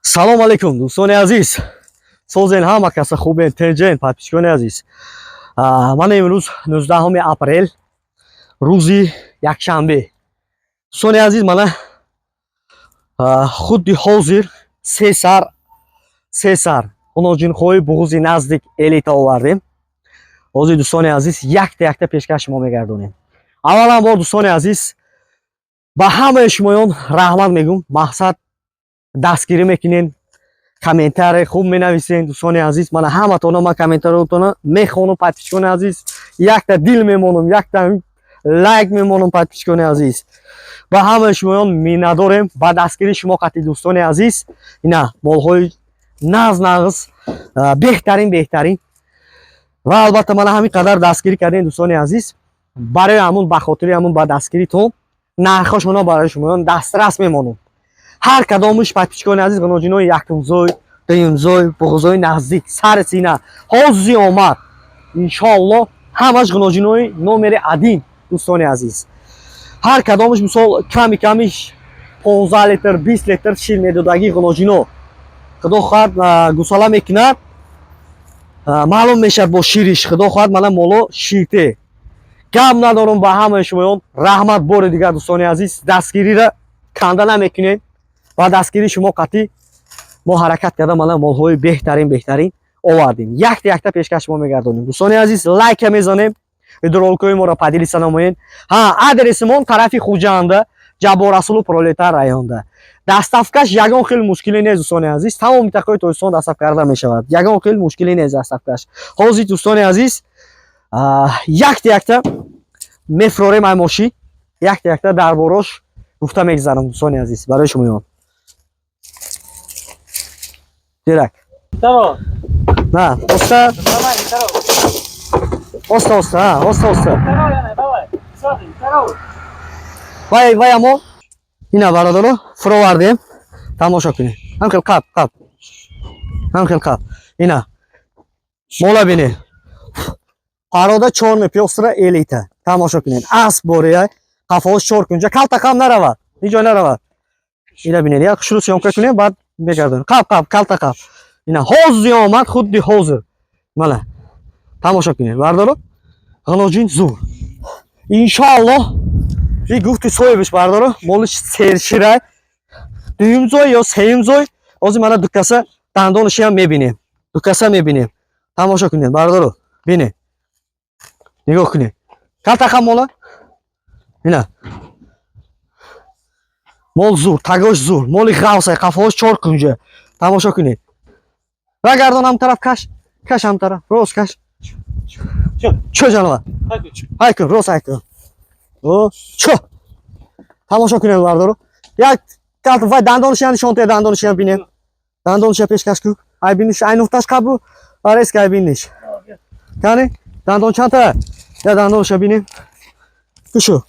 салом алейкум дӯстони азиз, созен ҳама каса хубен, тенҷен, подписчикони азиз. Ман имрӯз 19 апрел рӯзи якшанбе. Дӯстони азиз, мана худди ҳозир се сар хуноҷинхоҳи буғузи наздик элита овардем. Ҳозир дӯстони азиз якта пешкаш шумо мегардонем. Аввалан бор дӯстони азиз, ба ҳамаи шумоён раҳмат мегӯм. Мақсад дастгирӣ мекунен, комментарий хуб менависен. Дӯстони азиз, мана ҳаматона ман комментариятона мехонам. Подписчикони азиз, якта дил мемонам, якта лайк мемонам. Подписчикони азиз, ба ҳамаи шумоён миннатдорем. Ба дастгирии шумо қатъи дӯстони азиз, ина молҳои нағз беҳтарин ва албатта мана ҳамин қадар дастгирӣ кардем. Дӯстони азиз, барои ҳамун ба хотири ҳамун ба дастгиритон нархашона барои шумоён дастрас мемонам. ҳар кадомаш подписчикони азиз, ғаноҷинои якумзой, дуюмзой, буғузои наздик, сари сина, ҳози омад, иншоалло ҳамаш ғаноҷинои номери один. дӯстони азиз, ҳар кадомаш мисол камиш 15 литр 20 литр шир медодагӣ ғаноҷино худо хоҳад гусала мекунад, маълум мешавад бо шириш. худо хоҳад мана моло ширте. гап надорам. ба ҳамаи шумоён раҳмат бори дигар. дӯстони азиз, дастгирира канда намекунед. ба дастгирии шумо қатъӣ мо ҳаракат карда мана молҳои беҳтарин овардем. Якта пешкаш шумо мегардонем. дӯстони азиз, лайка мезанем, видеороликҳои моро падилиса намоед. Адресимон тарафи Хуҷанда, Ҷаборасулу пролетар районда. Дастафкаш ягон хел мушкиле нест. дӯстони азиз, тамоми минтақаҳои тоистон дастаф карда мешавад. Ягон хел мушкиле нест дастафкаш. ҳозир дӯстони азиз, якта мефрорем ай мошин, якта дар борош гуфта мегзарам. дӯстони азиз, барои шумоён дирак на оста вай амо ина бародаро фуровардем. тамошо кунед. ҳамхел қаб ина мола бинед. парода 4 пёстра элита. тамошо кунед. асп бория қафош 4 кунҷа калтақам наравад, иҷо наравад. ина бинед, як шурӯъ сёмка кунед, баъд бегардонед. қаб калтақаб ина ҳози омад, худди ҳозир. мана тамошо кунед. бардоро ғаноҷин зур. иншоалло и гуфти соҳибаш бардоро моли серширай дуюмзой ё сеюмзой. ҳозир мана дукаса дандонашиам мебинем. тамошо кунед. бардоро бинед, нигоҳ кунед. калтақам мола ина мол зур, тагош зур, моли ғавсай, қафош 4 кунҷа. тамошо кунед. Рагардон ҳам тараф каш ҳам тараф рост каш. чо ҷанова ҳайкун рост ҳайкун. чо тамошо кунед. бардоро як калта вай дандонашиам нишон тед. дандонашиам бинед. дандонашиам пешкаш ку. ай биниш ай нуқташ қабу ареска ай биниш кани дандон чанта. я дандонаша бинем. кушо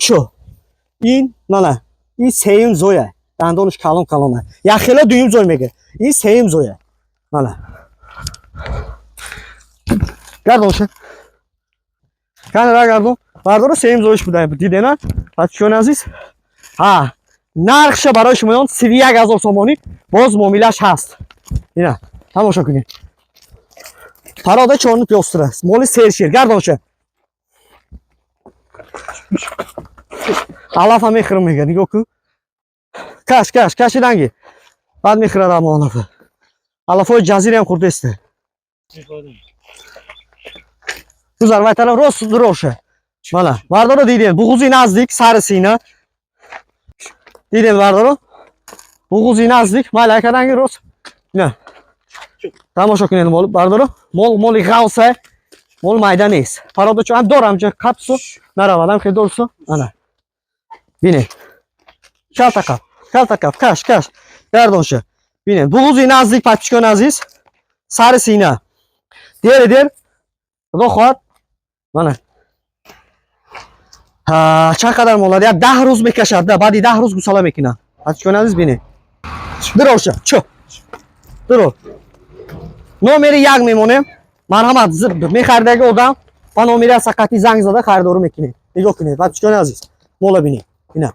ин мана ин сеюм зоя. дандонаш калон як хела дуюм зой мега. ин сеюм зоя. мана гардонша кани рагардон. бардоро сеюм зоиш буда. дидена подписчикони азиз, нархша барои шумоён 31 000 сомонӣ. боз муомилаш ҳаст. ина тамошо кунед. парода 4 пёстра моли сершир. гардонша алафа мехӯрам мега. нигоҳ кун. каши ранги баъд мехӯрад. амо алафои ҷазираам хурдеста. гузар вай тараф рост дуроша. мана бардоро дидем буғузи наздик сари сина. дидем бардоро буғузи наздик майли яка ранги рост. ина тамошо кунед. мол бардоро моли ғавсай, мол майда нест. парода чо ам дорам ҷа капсо наравадам хел дорсо. ана бинед. калтақаб каш гардонша бинед. буғузи наздик подписчикони азиз, сари сина. дер худо хоҳад мана чанд қадар молад. як 10 рӯз мекашад. баъди 10 рӯз гусала мекунад. подписчикони азиз бинед. дуроша чо дуро номери 1 мемонем. марҳамат мехаридаги одам ба номери сақати занг зада харидорӣ мекунед. нигоҳ кунед. подписчикони азиз, мола бинед. ина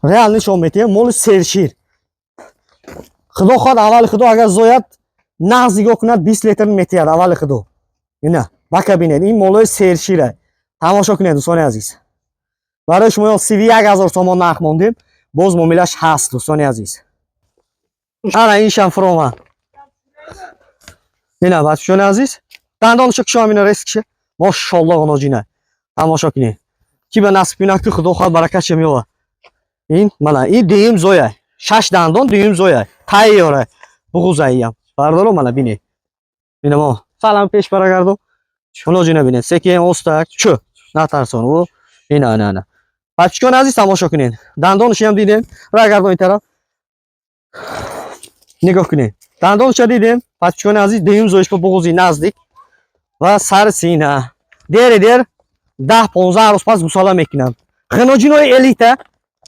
реал нишон метиҳем. моли сершир Xudo xod avval xudo agar zoyat nag'ziga kunad 20 litr metiyad avval xudo. Ina, baka bined. این مولای سرشیره. تماشا کنید دوستان عزیز. برای شما 31000 تومان نرخ موندیم. باز معاملش هست دوستان عزیز. انا این شم فرومن. اینا بچه‌ان عزیز. دندانش که شما اینا ریسک شه. ماشاءالله اونجینه. تماشا کنید. کی به نصب کنه که خدا خود برکت میوه. این مالا این دیم زویه. 6 دندان دیم زویه. تاییاره. بغوزاییم. بردارو مالا بینی. اینا ما سلام پیش برگردم. اونجینه بینید. سکه استاک چه؟ نترسون او. اینا نه. بچه‌ان عزیز تماشا کنید. دندانش هم دیدین. برگردون این طرف. نگاه کنید. دندانش دیدیم. بچه‌ان عزیز دیم زویش به بغوزی نزدیک. و سر سینه. در 10-15 روز پس گوساله میکنم. غناجینای الیت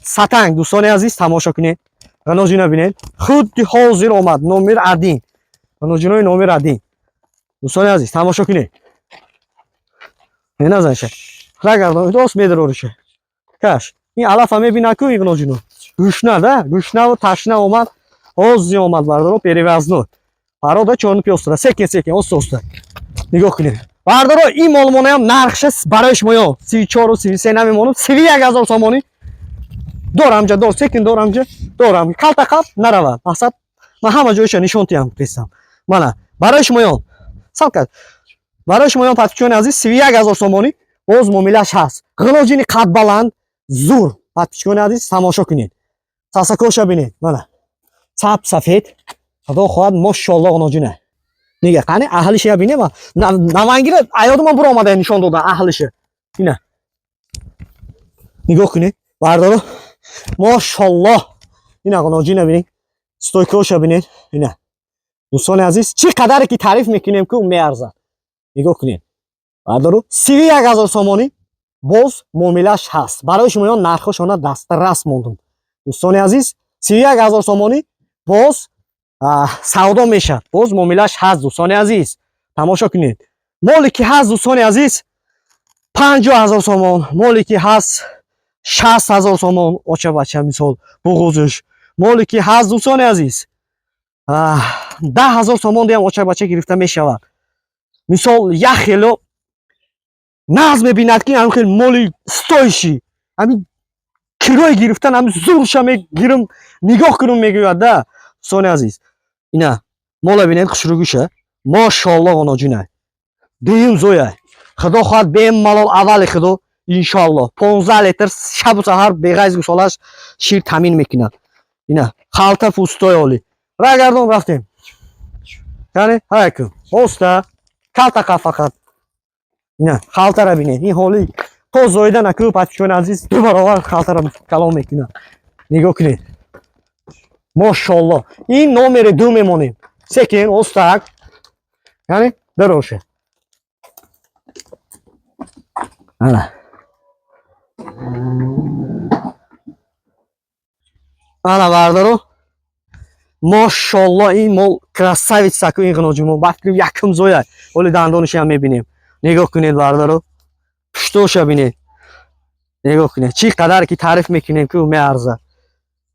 ساتنگ دوستان عزیز تماشا کنید. غناجینا ببینید. خود حاضر اومد نمر عدین. غناجینای نمر عدین. دوستان عزیز تماشا کنید. اینا زنشه. راگردون دوست میدروشه. کاش این علف هم میبینه که این غناجینو. گوشنه ده. گوشنه و تشنه اومد. حاضر اومد بردارو پریوزنو. پارادا چون پیوستره. سکه اوست. نگاه کنید. بردارو این مالمونه هم نرخش برای شما 34 و 33 نمیمونه 31000 تومانی دورم جا دورم کالتا کال نروه مقصد من همه جایش نشون تیم پرسم من برای شما سالکت برای شما پاتچون عزیز 31000 تومانی باز معاملش هست غناجینی قد بلند زور پاتچون عزیز تماشا کنید تاسکوش ببینید من چپ سفید خدا خواهد ماشاءالله غناجینه نگه قانی اهلش یا بینه ما نوانگیره ایادو من برو آمده نشان دادن اهلشه اینه نگاه کنید بردارو ماشاءالله اینه غناجی نبینید ستویکوش بینید اینه دوستان عزیز چی قدر که تعریف میکنیم که میارزه نگاه کنید بردارو 31000 تومانی باز معاملش هست برای شما نرخشون دست رس موندم دوستان عزیز 31000 تومانی باز سودا میشه باز معاملش هست دوستان عزیز تماشا کنید مالی که هست دوستان عزیز 50000 تومان مالی که هست 60000 تومان اوچه بچه مثال بغوزش مالی که هست دوستان عزیز 10000 تومان دیم اوچه بچه گرفته میشود مثال یک خیلو نظم بیند که همین خیلی مالی ستایشی همین کیلوی گرفتن همین زورش میگیرم نگاه کنم میگوید ده دوستان عزیز اینا مالا بینید خشروگوشه ماشاءالله غناجینه دیم زویه خدا خواهد بیم مالال اول خدا انشالله 15 لیتر شب و سحر بغیز گوسالش شیر تامین میکنه اینا خالتا پوستای عالی راگردون رفتیم یعنی هایکو اوستا کالتا فقط اینا خالتا را بینید این حالی تو زویده نکو پاتچون عزیز دو برابر خالتا را کلام میکنه نگاه کنید ماشاءالله این نمره 2 میمونیم سکن استاک یعنی دروشه انا بردارو ماشاءالله این مال красавица سکو این غناجیمون وقتی یکم زویه ولی دندانش هم میبینیم نگاه کنید بردارو پشتوش ببینید نگاه کنید چی قدر که تعریف میکنیم که میارزه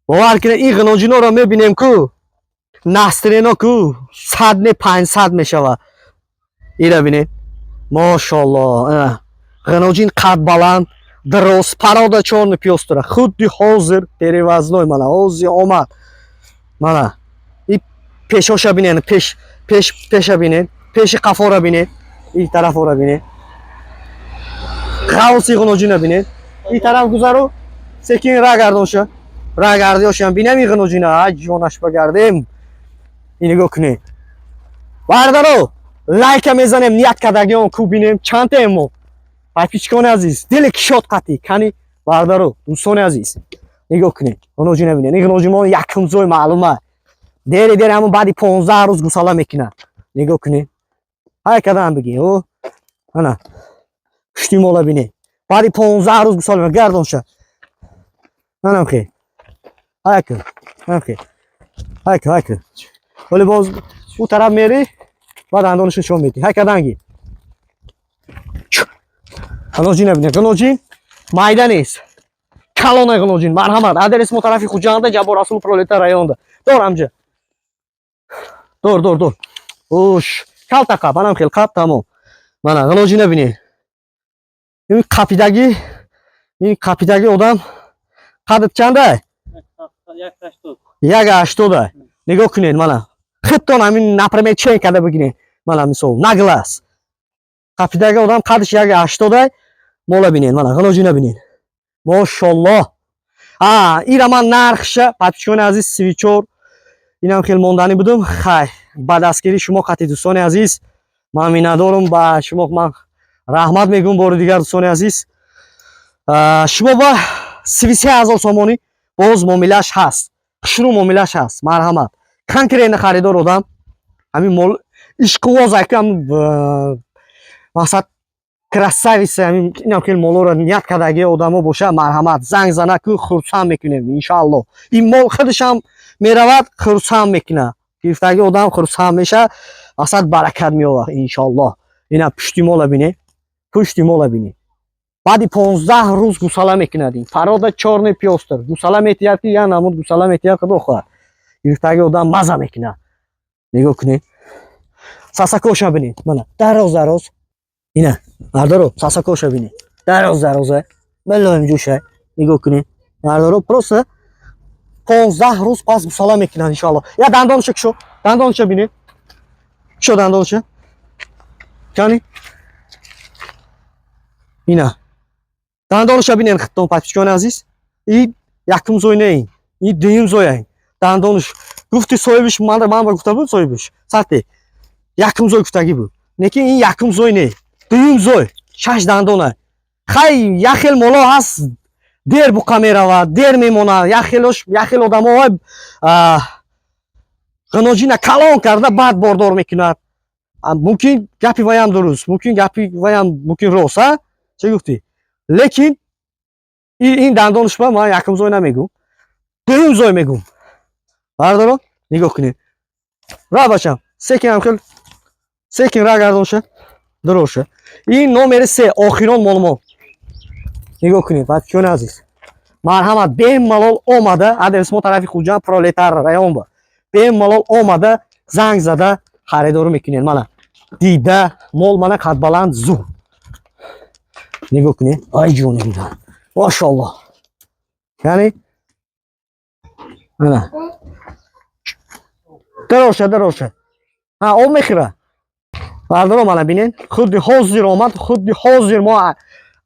باور کنید این غناجینا رو میبینیم که نسترینا که 100 نه 500 میشوه اینا ببینید ماشاءالله غناجین قد بلند دراز پارادا چون پیوستره خودی حاضر پریوزنوی منه حاضر اومد منه این پیشاش بینید پیش بینید پیش قفا را بینید این طرف را بینید غوصی غناجین بینید این طرف گذارو سکین را گردانشه را گردیاشم بینم این غناجینه جانش بگردیم این نگاه کنید بردارو لایک میزنیم نیت کردگیان کو بینیم چند تیمو پایپیچکان عزیز دل کشات قطعی کنی بردارو دوستان عزیز نگاه کنید غناجی نبینید این غناجی ما یکم زوی معلومه دیر همون بعدی 15 روز گوساله میکنه نگاه کنید های کدام بگی او انا کشتی مولا بینید بعدی 15 روز گوساله میکنه گردان شه منم خیلی های که های که ولی باز او طرف میری بعد اندانش نشون میدی های کدنگی غناجی نبینید غناجی مایده نیست کلانه غناجین مرحمت آدرس ما طرفی خوجانده جبار رسول پرولتار رایونده دور همجا dur. Uş. Kalta kap. Anam khel kap tamam. Mana g'ilojini bining. این kapidagi odam qadid qanday? 1.80. Nigah qiling mana. Xitton amin napremechekada begine. Mana misol Naglas. Kapidagi odam qadi 1.80. Mola binin mana g'ilojini bining. Mashalloh. Iraman narxi papchkoni aziz svichor. Inam xel mondani budim. Xay, badaskiri shuma qat'iy do'stoni aziz. Men minnatdorim ba shuma men rahmat megum bor digar do'stoni aziz. Shuma ba 33000 somoni boz muomilash hast. Shuru muomilash hast. Marhamat. Konkretni xaridor odam همین مول ishqivoz akam maqsad krasavitsa اینم که مولو رو نیت کردگی آدمو باشه مرحمت زنگ زنه که خرسان میکنه انشالله این مول خودش هم میرود خرسان میکنه گرفتگی آدم خرسان میشه مقصد برکت میاره انشالله اینا پشتی مولا بینی بعد 15 روز گوساله میکنه دین فراد چورن پیوستر گوساله میتیاتی یا نمود گوساله میتیات کدو خواهد گرفتگی آدم مزه میکنه نگاه کنید ساساکوشا بینید من دراز اینا مردارو ساساکوشا بینید دراز بلایم جوشه نگاه کنید مردارو پروسه 15 روز پس گوساله میکنه انشالله یا دندانش شو دندانش بینید شو دندانش کنی اینا دندانش بینید خدمت پاپچکان عزیز این یکم زوی نه این دویم زوی دندانش گفتی soymuş من گفتم بود soymuş ساعتی یکم زوی گفتگی بود نکی این یکم زوی نه دویم زوی 6 دندانه خی یخل مولا هست دیر بو کامera و دیر میمونه یخل آدم‌ها غنوجینا کلان کرده بعد باردار میکنه ممکن گپی ویم درست ممکن راست چه گفتی لیکن این دندانش با من یکم زوی نمیگم دویم زوی میگم بردارو نگاه کنید را باشم سکن را گردانشه دروشه این نمره 3 آخران مال نگاه کنید بچه‌ان عزیز مرحمت بهم ملال اومده آدرس ما طرفی خوجان پرولتار رایون با بهم ملال اومده زنگ زده خریدارو میکنین من دیده مال من قد بلند زو نگاه کنید ای جون دیدن ماشاءالله یعنی نه دروشه او میخره بردارو من ببینین خودی حاضر اومد خودی حاضر ما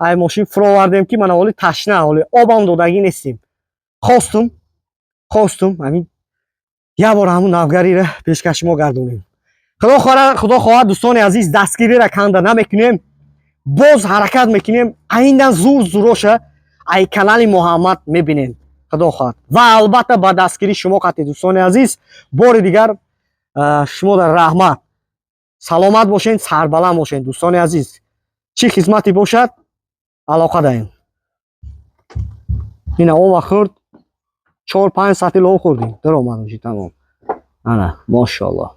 ای ماشین فرو آوردیم که من اولی تشنه اولی آبم دادگی نیستیم خواستم همین یه بار همون نوگری را پیشکش ما گردونیم خدا خواهد دوستان عزیز دستگیری را کنده نمیکنیم باز حرکت میکنیم ایندن زوروشه ای کانال محمد میبینین خدا خواهد و البته با دستگیری شما قطعی دوستان عزیز بار دیگر شما در رحمت سلامت باشین سربلند باشین دوستان عزیز چی خدمتی باشد علاقه داریم این او خورد 4-5 ساعتی لو خوردیم در اومد تمام انا ماشاءالله